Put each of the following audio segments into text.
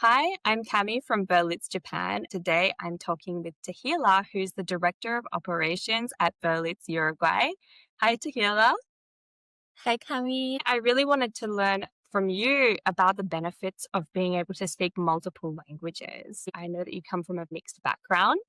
Hi, I'm Cami from Berlitz, Japan. Today I'm talking with Taheela, who's the Director of Operations at Berlitz, Uruguay. Hi, Taheela. Hi, Cami. I really wanted to learn from you about the benefits of being able to speak multiple languages. I know that you come from a mixed background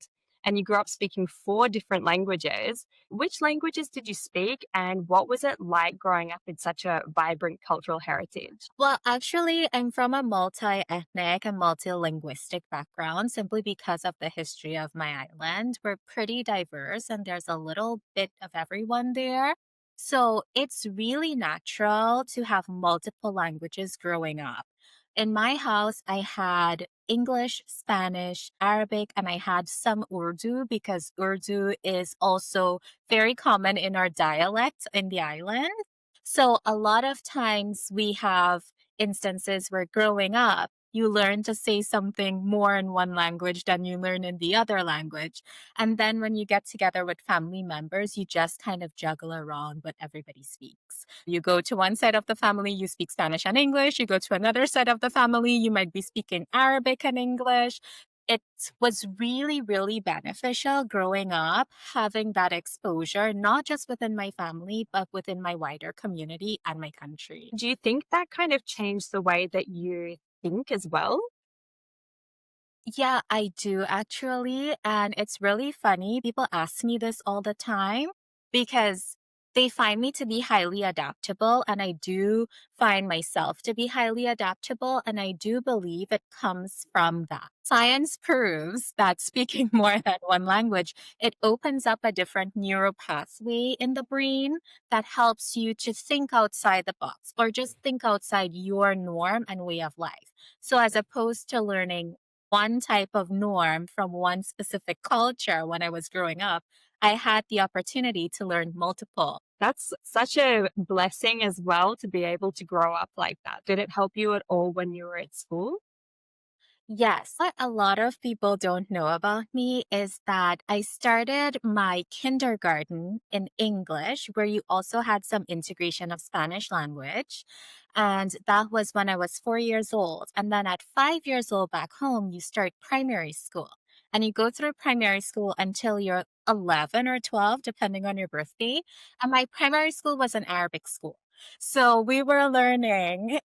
and you grew up speaking four different languages. Which languages did you speak, and what was it like growing up in such a vibrant cultural heritage? Well, actually, I'm from a multi-ethnic and multilinguistic background simply because of the history of my island. We're pretty diverse and there's a little bit of everyone there. So it's really natural to have multiple languages growing up. In my house, I had English, Spanish, Arabic, and I had some Urdu because Urdu is also very common in our dialect in the island. So a lot of times we have instances where growing up, you learn to say something more in one language than you learn in the other language. And then when you get together with family members, you just kind of juggle around what everybody speaks. You go to one side of the family, you speak Spanish and English. You go to another side of the family, you might be speaking Arabic and English. It was really, really beneficial growing up, having that exposure, not just within my family, but within my wider community and my country. Do you think that kind of changed the way that you think as well? Yeah, I do actually. And it's really funny. People ask me this all the time because they find me to be highly adaptable. And I do find myself to be highly adaptable. And I do believe it comes from that. Science proves that speaking more than one language, it opens up a different neural pathway in the brain that helps you to think outside the box or just think outside your norm and way of life. So as opposed to learning one type of norm from one specific culture when I was growing up, I had the opportunity to learn multiple. That's such a blessing as well to be able to grow up like that. Did it help you at all when you were at school? Yes. What a lot of people don't know about me is that I started my kindergarten in English, where you also had some integration of Spanish language. And that was when I was 4 years old. And then at 5 years old back home, you start primary school. And you go through primary school until you're 11 or 12, depending on your birthday. And my primary school was an Arabic school. So we were learning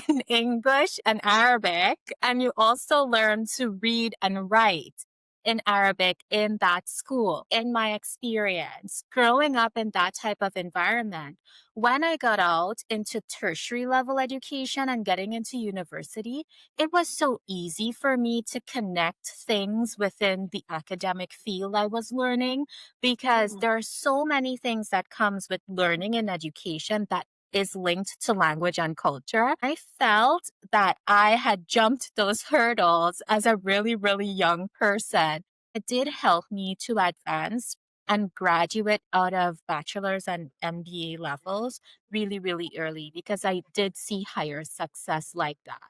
in English and Arabic, and you also learn to read and write in Arabic in that school. In my experience, growing up in that type of environment, when I got out into tertiary level education and getting into university, it was so easy for me to connect things within the academic field I was learning because there are so many things that comes with learning in education that is linked to language and culture. I felt that I had jumped those hurdles as a really, really young person. It did help me to advance and graduate out of bachelor's and MBA levels really, really early because I did see higher success like that.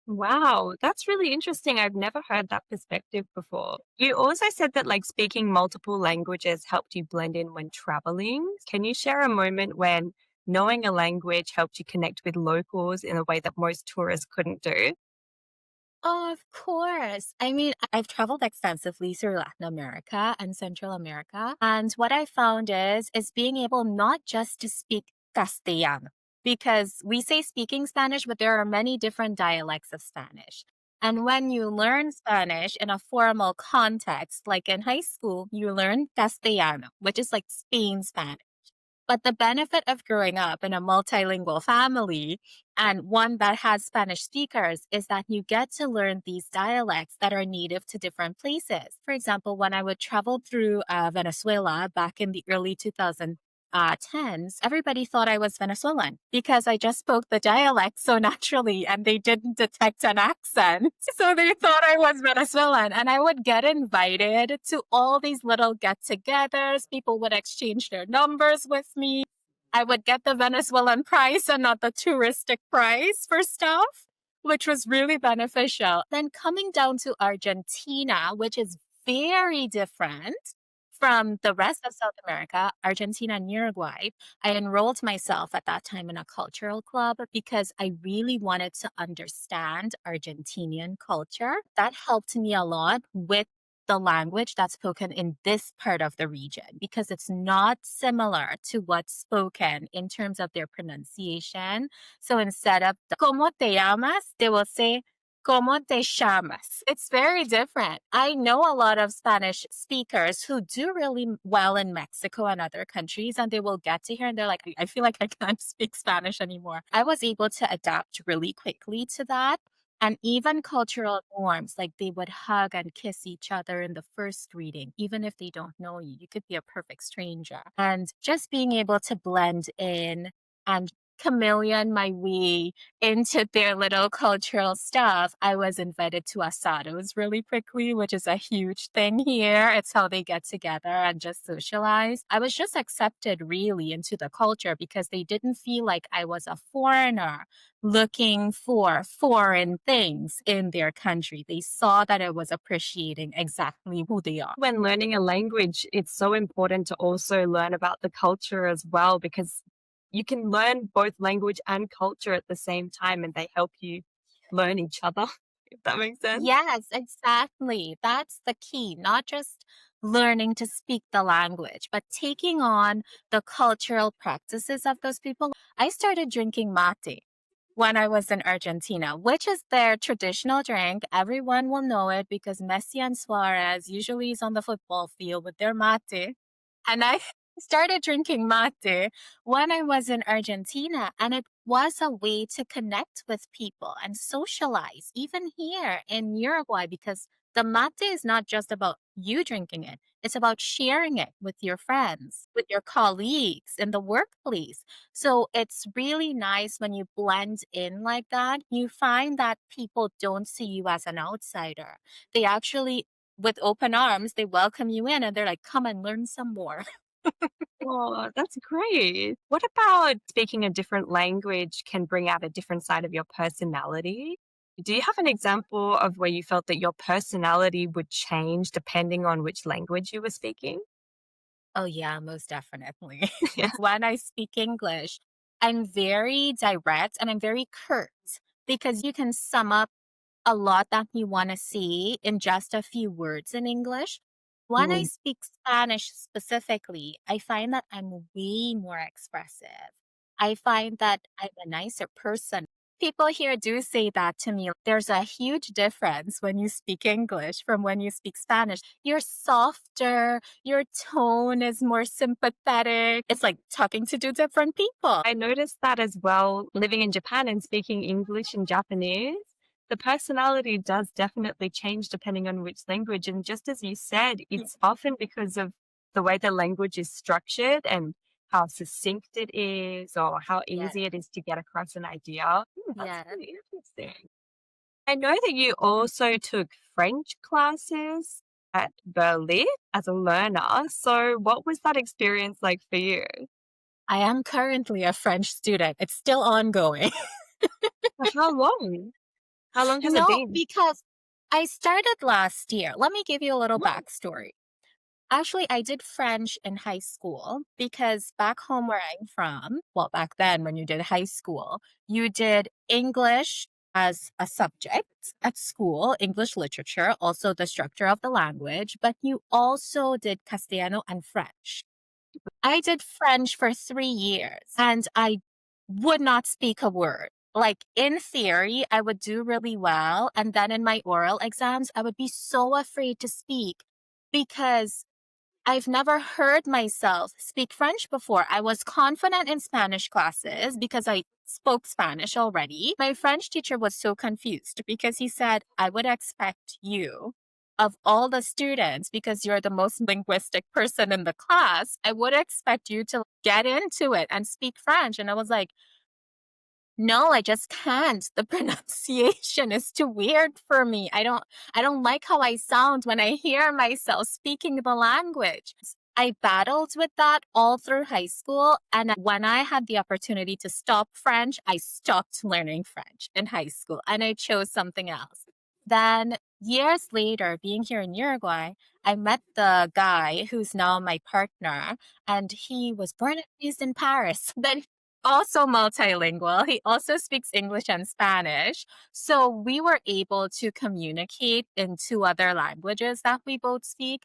Wow, that's really interesting. I've never heard that perspective before. You also said that like speaking multiple languages helped you blend in when traveling. Can you share a moment when knowing a language helped you connect with locals in a way that most tourists couldn't do? Oh, of course. I mean, I've traveled extensively through Latin America and Central America. And what I found is being able not just to speak Castellano, because we say speaking Spanish, but there are many different dialects of Spanish. And when you learn Spanish in a formal context, like in high school, you learn Castellano, which is like Spain Spanish. But the benefit of growing up in a multilingual family and one that has Spanish speakers is that you get to learn these dialects that are native to different places. For example, when I would travel through Venezuela back in the early 2010s, everybody thought I was Venezuelan because I just spoke the dialect so naturally and they didn't detect an accent. So they thought I was Venezuelan. And I would get invited to all these little get togethers. People would exchange their numbers with me. I would get the Venezuelan price and not the touristic price for stuff, which was really beneficial. Then coming down to Argentina, which is very different from the rest of South America, Argentina and Uruguay. I enrolled myself at that time in a cultural club because I really wanted to understand Argentinian culture. That helped me a lot with the language that's spoken in this part of the region because it's not similar to what's spoken in terms of their pronunciation. So instead of the ¿Cómo te llamas?, they will say ¿Cómo te llamas? It's very different. I know a lot of Spanish speakers who do really well in Mexico and other countries, and they will get to here and they're like, I feel like I can't speak Spanish anymore. I was able to adapt really quickly to that. And even cultural norms, like they would hug and kiss each other in the first greeting, even if they don't know you. You could be a perfect stranger. And just being able to blend in and chameleon my way into their little cultural stuff, I was invited to asados really quickly, which is a huge thing here. It's how they get together and just socialize. I was just accepted really into the culture because they didn't feel like I was a foreigner looking for foreign things in their country. They saw that I was appreciating exactly who they are. When learning a language, it's so important to also learn about the culture as well, because you can learn both language and culture at the same time and they help you learn each other, if that makes sense. Yes, exactly. That's the key, not just learning to speak the language, but taking on the cultural practices of those people. I started drinking mate when I was in Argentina, which is their traditional drink. Everyone will know it because Messi and Suarez usually is on the football field with their mate. And I started drinking mate when I was in Argentina, and it was a way to connect with people and socialize, even here in Uruguay, because the mate is not just about you drinking it, it's about sharing it with your friends, with your colleagues in the workplace. So it's really nice when you blend in like that. You find that people don't see you as an outsider. They actually, with open arms, they welcome you in and they're like, come and learn some more. Oh, that's great. What about speaking a different language can bring out a different side of your personality? Do you have an example of where you felt that your personality would change depending on which language you were speaking? Oh, yeah, most definitely. Yeah. When I speak English, I'm very direct and I'm very curt because you can sum up a lot that you want to see in just a few words in English. When I Mm. speak Spanish specifically, I find that I'm way more expressive. I find that I'm a nicer person. People here do say that to me. There's a huge difference when you speak English from when you speak Spanish. You're softer, your tone is more sympathetic. It's like talking to two different people. I noticed that as well, living in Japan and speaking English and Japanese. The personality does definitely change depending on which language. And just as you said, it's often because of the way the language is structured and how succinct it is or how Yes, easy it is to get across an idea. That's yes. really interesting. I know that you also took French classes at Berlitz as a learner. So, what was that experience like for you? I am currently a French student. It's still ongoing. For how long? How long has it No, been? because I started last year. Let me give you a little Oh, backstory. Actually, I did French in high school because back home where I'm from, well, back then when you did high school, you did English as a subject at school, English literature, also the structure of the language, but you also did Castellano and French. I did French for 3 years and I would not speak a word. Like in theory, I would do really well. And then in my oral exams, I would be so afraid to speak because I've never heard myself speak French before. I was confident in Spanish classes because I spoke Spanish already. My French teacher was so confused because he said, I would expect you, of all the students, because you're the most linguistic person in the class, I would expect you to get into it and speak French. And I was like, no, I just can't. The pronunciation is too weird for me. I don't like how I sound when I hear myself speaking the language. I battled with that all through high school. And when I had the opportunity to stop French, I stopped learning French in high school and I chose something else. Then Years later, being here in Uruguay, I met the guy who's now my partner, and he was born and raised in Paris, but also multilingual. He also speaks English and Spanish. So we were able to communicate in two other languages that we both speak.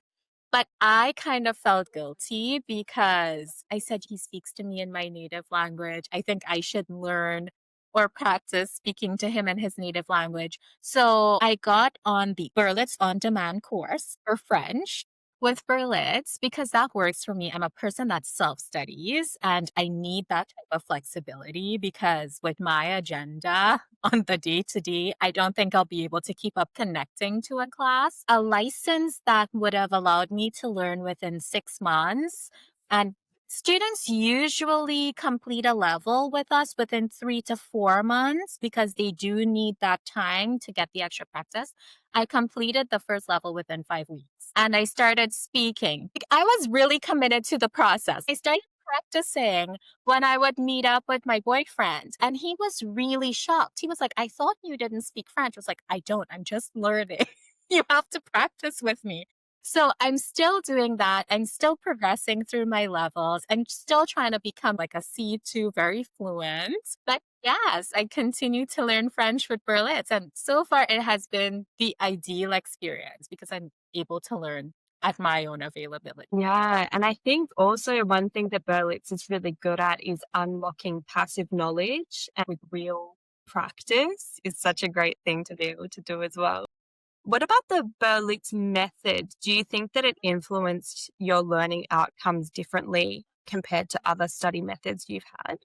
But I kind of felt guilty because I said he speaks to me in my native language. I think I should learn or practice speaking to him in his native language. So I got on the Berlitz on demand course for French with Berlitz because that works for me. I'm a person that self studies and I need that type of flexibility because with my agenda on the day to day, I don't think I'll be able to keep up connecting to a class. A license that would have allowed me to learn within 6 months. And students usually complete a level with us within 3 to 4 months because they do need that time to get the extra practice. I completed the first level within 5 weeks and I started speaking. Like, I was really committed to the process. I started practicing when I would meet up with my boyfriend, and he was really shocked. He was like, I thought you didn't speak French. I was like, I don't, I'm just learning. You have to practice with me. So I'm still doing that. I'm still progressing through my levels. I'm still trying to become like a C2 very fluent. But yes, I continue to learn French with Berlitz. And so far it has been the ideal experience because I'm able to learn at my own availability. Yeah, and I think also one thing that Berlitz is really good at is unlocking passive knowledge and with real practice is such a great thing to be able to do as well. What about the Berlitz method? Do you think that it influenced your learning outcomes differently compared to other study methods you've had?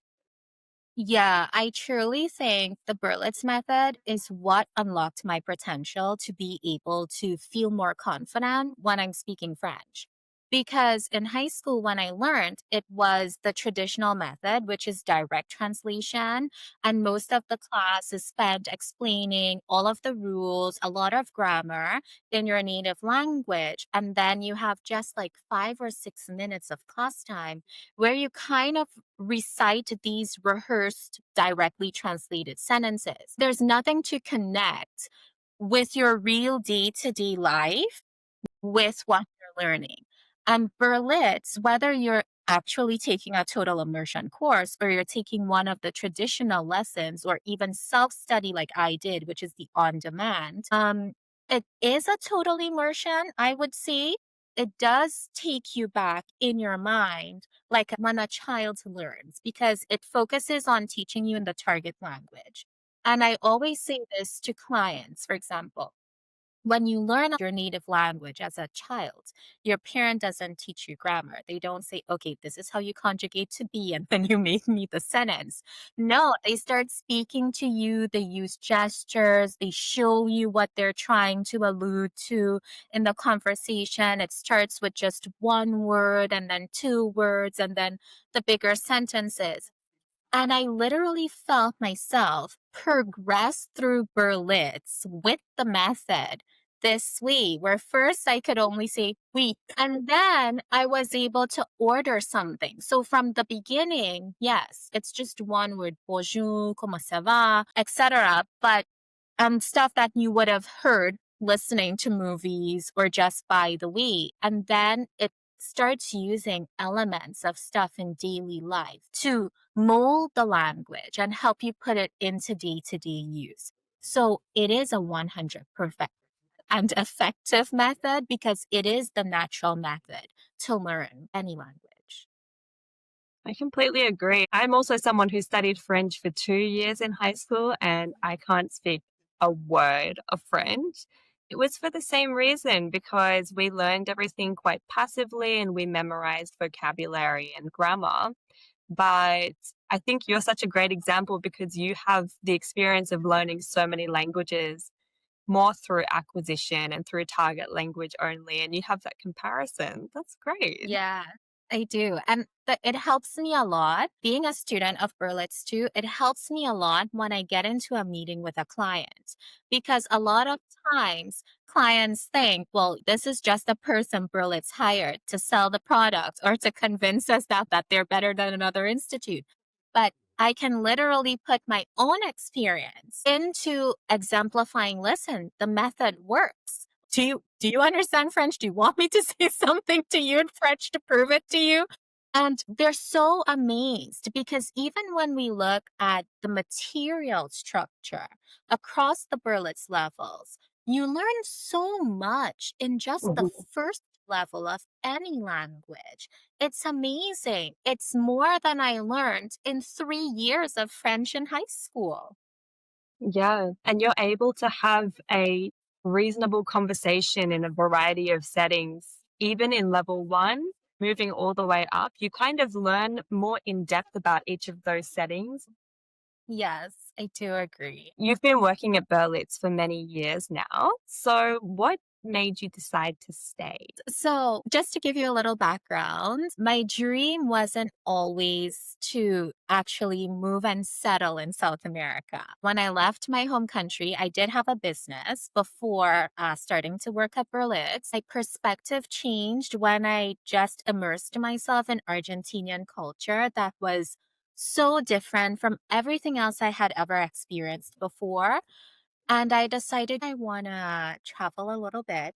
Yeah, I truly think the Berlitz method is what unlocked my potential to be able to feel more confident when I'm speaking French. Because in high school, when I learned, it was the traditional method, which is direct translation. And most of the class is spent explaining all of the rules, a lot of grammar in your native language. And then you have just like 5 or 6 minutes of class time where you kind of recite these rehearsed, directly translated sentences. There's nothing to connect with your real day to day life with what you're learning. And Berlitz, whether you're actually taking a total immersion course or you're taking one of the traditional lessons or even self study like I did, which is the on demand, it is a total immersion, I would say. It does take you back in your mind, like when a child learns, because it focuses on teaching you in the target language. And I always say this to clients, for example, when you learn your native language as a child, your parent doesn't teach you grammar. They don't say, okay, this is how you conjugate to be, and then you make me the sentence. No, they start speaking to you. They use gestures. They show you what they're trying to allude to in the conversation. It starts with just one word and then two words and then the bigger sentences. And I literally felt myself progress through Berlitz with the method this way, where first I could only say oui, and then I was able to order something. So from the beginning, yes, it's just one word, bonjour, comment ça va, etc. But stuff that you would have heard listening to movies or just by the way. And then it starts using elements of stuff in daily life to mold the language and help you put it into day to day use. So it is a 100 perfect and effective method because it is the natural method to learn any language. I completely agree. I'm also someone who studied French for 2 years in high school, and I can't speak a word of French. It was for the same reason because we learned everything quite passively and we memorized vocabulary and grammar. But I think you're such a great example because you have the experience of learning so many languages more through acquisition and through target language only, and you have that comparison. That's great. Yeah, I do. And it helps me a lot. Being a student of Berlitz too, it helps me a lot when I get into a meeting with a client because a lot of times clients think, well, this is just a person Berlitz hired to sell the product or to convince us that they're better than another institute. But I can literally put my own experience into exemplifying, listen, the method works. Do you understand French? Do you want me to say something to you in French to prove it to you? And they're so amazed because even when we look at the material structure across the Berlitz levels, you learn so much in just the Mhm. first level of any language. It's amazing. It's more than I learned in 3 years of French in high school. Yeah, and you're able to have a reasonable conversation in a variety of settings, even in level one, moving all the way up. You kind of learn more in depth about each of those settings. Yes, I do agree. You've been working at Berlitz for many years now. So, what made you decide to stay? So, just to give you a little background, my dream wasn't always to actually move and settle in South America. When I left my home country, I did have a business before starting to work at Berlitz. My perspective changed when I just immersed myself in Argentinian culture that was so different from everything else I had ever experienced before. And I decided I want to travel a little bit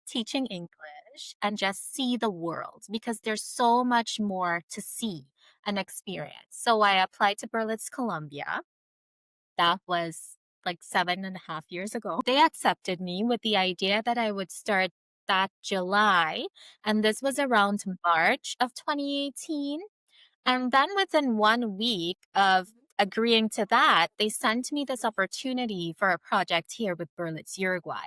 teaching English and just see the world because there's so much more to see and experience. So I applied to Berlitz, Columbia. That was like 7.5 years ago. They accepted me with the idea that I would start that July. And this was around March of 2018. And then within 1 week of agreeing to that, they sent me this opportunity for a project here with Berlitz, Uruguay.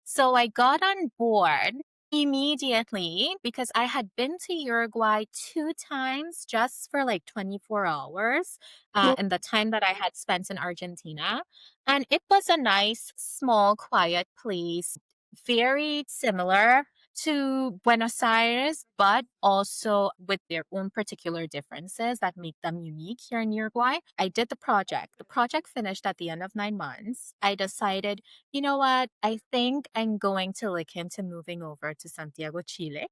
So I got on board immediately because I had been to Uruguay 2 times just for like 24 hours in the time that I had spent in Argentina. And it was a nice, small, quiet place, very similar to Buenos Aires, but also with their own particular differences that make them unique here in Uruguay. I did the project. The project finished at the end of 9 months. I decided, you know what? I think I'm going to look into moving over to Santiago, Chile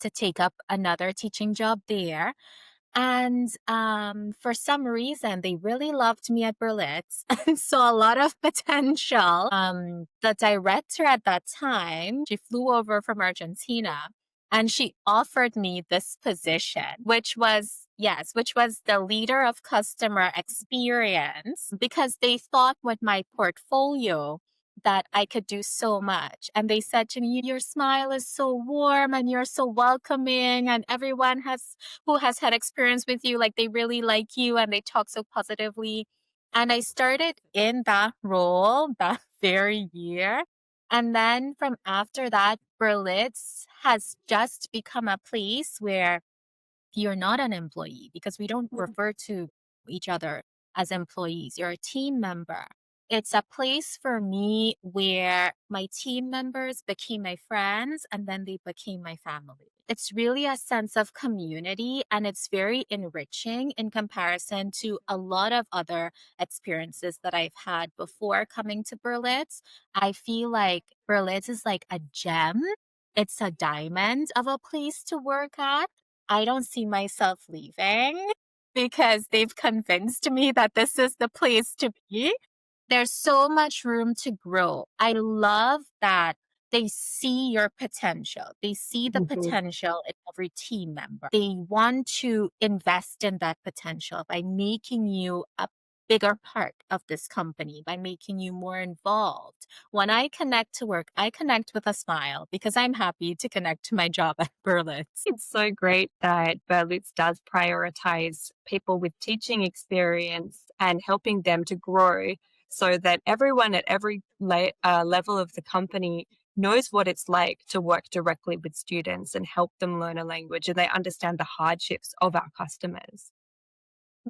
to take up another teaching job there. And for some reason, they really loved me at Berlitz and saw a lot of potential. The director at that time, she flew over from Argentina and she offered me this position, which was the leader of customer experience because they thought with my portfolio that I could do so much. And they said to me, your smile is so warm and you're so welcoming and everyone who has had experience with you, like they really like you and they talk so positively. And I started in that role that very year. And then from after that, Berlitz has just become a place where you're not an employee because we don't refer to each other as employees. You're a team member. It's a place for me where my team members became my friends and then they became my family. It's really a sense of community and it's very enriching in comparison to a lot of other experiences that I've had before coming to Berlitz. I feel like Berlitz is like a gem. It's a diamond of a place to work at. I don't see myself leaving because they've convinced me that this is the place to be. There's so much room to grow. I love that they see your potential. They see the Mhm. potential in every team member. They want to invest in that potential by making you a bigger part of this company, by making you more involved. When I connect to work, I connect with a smile because I'm happy to connect to my job at Berlitz. It's so great that Berlitz does prioritize people with teaching experience and helping them to grow so that everyone at every level of the company knows what it's like to work directly with students and help them learn a language and they understand the hardships of our customers.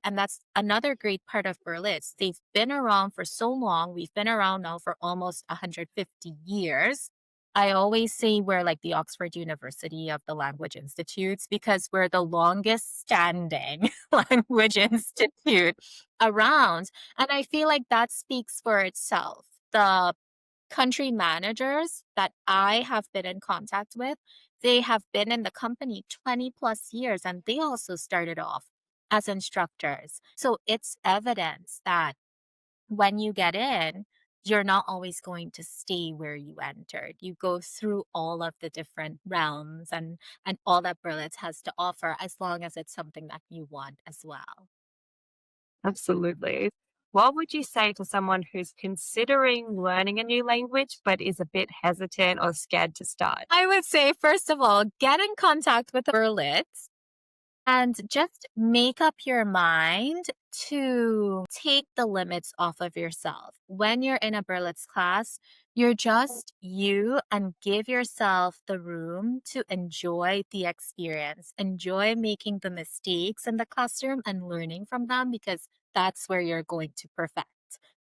And that's another great part of Berlitz. They've been around for so long. We've been around now for almost 150 years. I always say we're like the Oxford University of the Language Institutes because we're the longest standing language institute around. And I feel like that speaks for itself. The country managers that I have been in contact with, they have been in the company 20 plus years and they also started off as instructors. So it's evidence that when you get in, you're not always going to stay where you entered. You go through all of the different realms and all that Berlitz has to offer as long as it's something that you want as well. Absolutely. What would you say to someone who's considering learning a new language but is a bit hesitant or scared to start? I would say, first of all, get in contact with Berlitz and just make up your mind to take the limits off of yourself. When you're in a Berlitz class, you're just you and give yourself the room to enjoy the experience. Enjoy making the mistakes in the classroom and learning from them because that's where you're going to perfect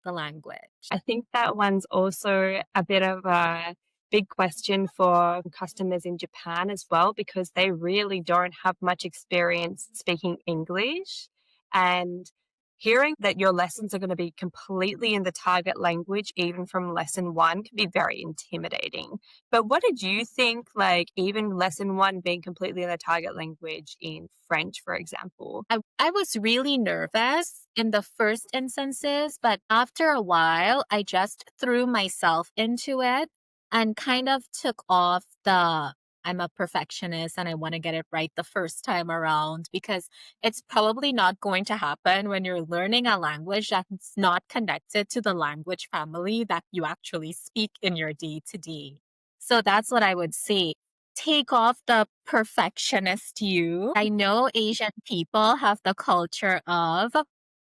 the language. I think that one's also a bit of a big question for customers in Japan as well, because they really don't have much experience speaking English. And hearing that your lessons are going to be completely in the target language, even from lesson one, can be very intimidating. But what did you think, like even lesson one being completely in the target language in French, for example? I was really nervous in the first instances, but after a while, I just threw myself into it and kind of took off the I'm a perfectionist and I want to get it right the first time around because it's probably not going to happen when you're learning a language that's not connected to the language family that you actually speak in your day to day. So that's what I would say, take off the perfectionist you. I know Asian people have the culture of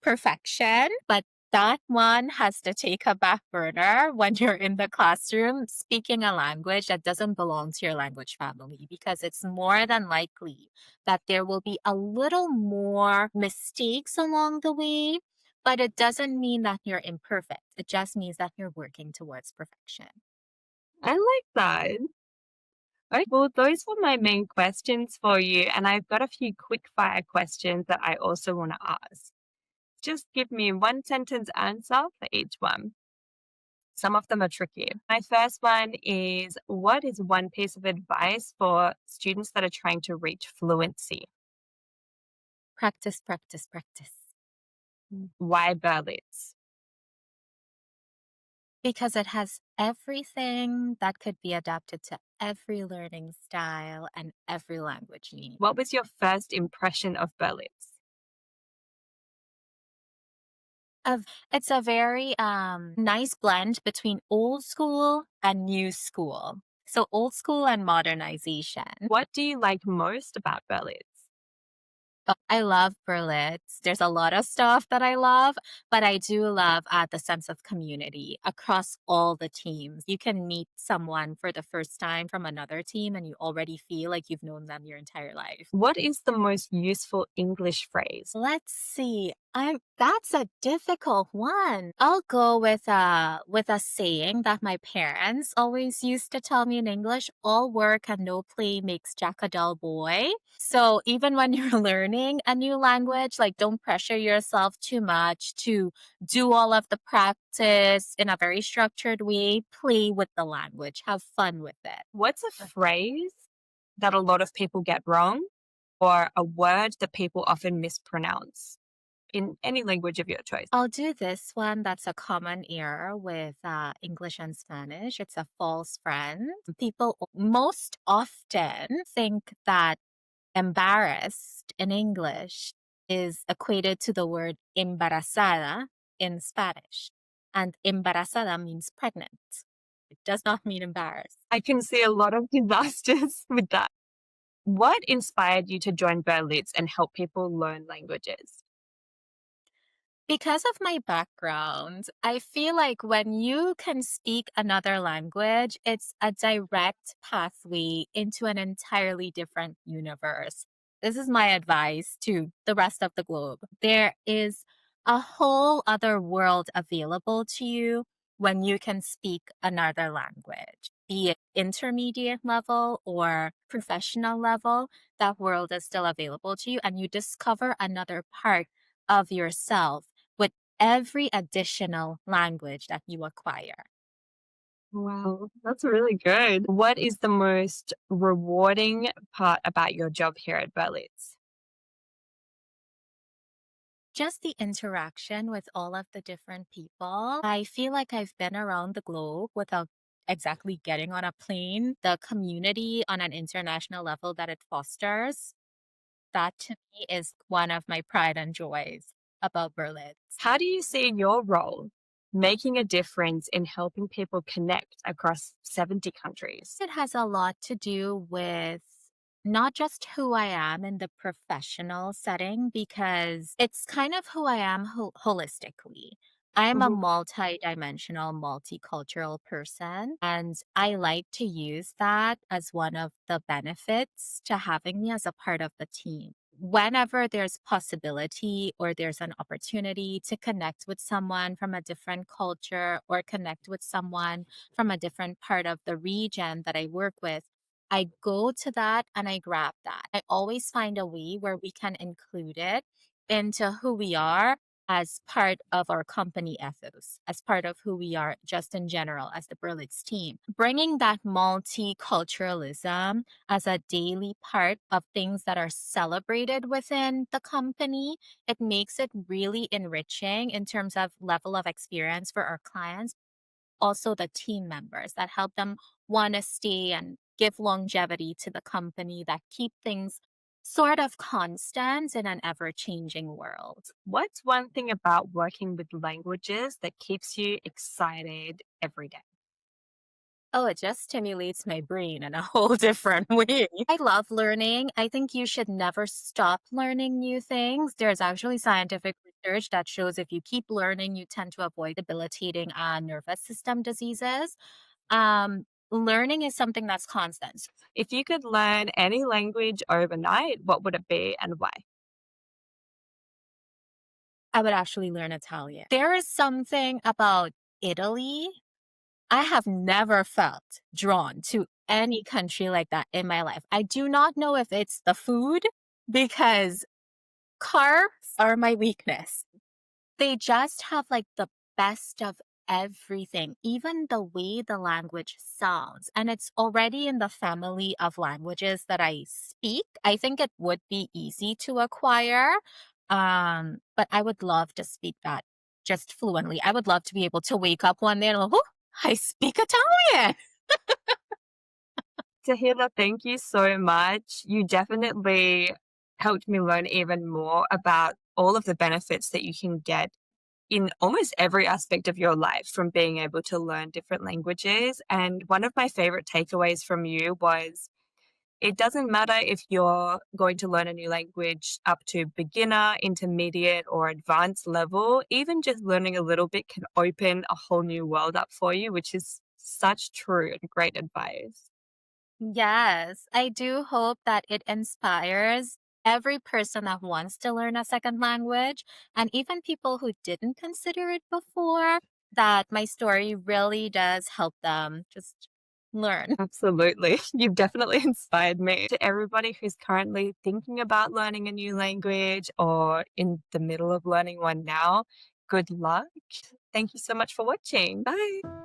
perfection, but that one has to take a back burner when you're in the classroom speaking a language that doesn't belong to your language family, because it's more than likely that there will be a little more mistakes along the way, but it doesn't mean that you're imperfect. It just means that you're working towards perfection. I like that. Okay, well, those were my main questions for you. And I've got a few quick fire questions that I also want to ask. Just give me one sentence answer for each one. Some of them are tricky. My first one is, what is one piece of advice for students that are trying to reach fluency? Practice, practice, practice. Why Berlitz? Because it has everything that could be adapted to every learning style and every language need. What was your first impression of Berlitz? It's a very nice blend between old school and new school. So old school and modernization. What do you like most about Berlitz? I love Berlitz. There's a lot of stuff that I love, but I do love the sense of community across all the teams. You can meet someone for the first time from another team and you already feel like you've known them your entire life. What is the most useful English phrase? Let's see. That's a difficult one. I'll go with a saying that my parents always used to tell me in English, all work and no play makes Jack a dull boy. So even when you're learning a new language, like don't pressure yourself too much to do all of the practice in a very structured way. Play with the language, have fun with it. What's a phrase that a lot of people get wrong, or a word that people often mispronounce in any language of your choice? I'll do this one that's a common error with English and Spanish. It's a false friend. People most often think that embarrassed in English is equated to the word embarazada in Spanish. And embarazada means pregnant. It does not mean embarrassed. I can see a lot of disasters with that. What inspired you to join Berlitz and help people learn languages? Because of my background, I feel like when you can speak another language, it's a direct pathway into an entirely different universe. This is my advice to the rest of the globe. There is a whole other world available to you when you can speak another language, be it intermediate level or professional level. That world is still available to you, and you discover another part of yourself with every additional language that you acquire. Wow, that's really good. What is the most rewarding part about your job here at Berlitz? Just the interaction with all of the different people. I feel like I've been around the globe without exactly getting on a plane. The community on an international level that it fosters, that to me is one of my pride and joys about Berlitz. How do you see your role making a difference in helping people connect across 70 countries? It has a lot to do with not just who I am in the professional setting, because it's kind of who I am holistically. I'm a Mhm. multi-dimensional, multicultural person, and I like to use that as one of the benefits to having me as a part of the team. Whenever there's possibility or there's an opportunity to connect with someone from a different culture or connect with someone from a different part of the region that I work with, I go to that and I grab that. I always find a way where we can include it into who we are as part of our company ethos, as part of who we are just in general as the Berlitz team. Bringing that multiculturalism as a daily part of things that are celebrated within the company, it makes it really enriching in terms of level of experience for our clients, also the team members that help them want to stay and give longevity to the company, that keep things sort of constant in an ever changing world. What's one thing about working with languages that keeps you excited every day? Oh, it just stimulates my brain in a whole different way. I love learning. I think you should never stop learning new things. There's actually scientific research that shows if you keep learning, you tend to avoid debilitating nervous system diseases. Learning is something that's constant. If you could learn any language overnight, what would it be and why? I would actually learn Italian. There is something about Italy. I have never felt drawn to any country like that in my life. I do not know if it's the food, because carbs are my weakness. They just have like the best of everything, even the way the language sounds. And it's already in the family of languages that I speak. I think it would be easy to acquire. But I would love to speak that just fluently. I would love to be able to wake up one day and go, oh, I speak Italian. Taheela, thank you so much. You definitely helped me learn even more about all of the benefits that you can get in almost every aspect of your life from being able to learn different languages. And one of my favorite takeaways from you was it doesn't matter if you're going to learn a new language up to beginner, intermediate, or advanced level, even just learning a little bit can open a whole new world up for you, which is such true and great advice. Yes, I do hope that it inspires every person that wants to learn a second language, and even people who didn't consider it before, that my story really does help them just learn. Absolutely. You've definitely inspired me. To everybody who's currently thinking about learning a new language or in the middle of learning one now, good luck. Thank you so much for watching. Bye.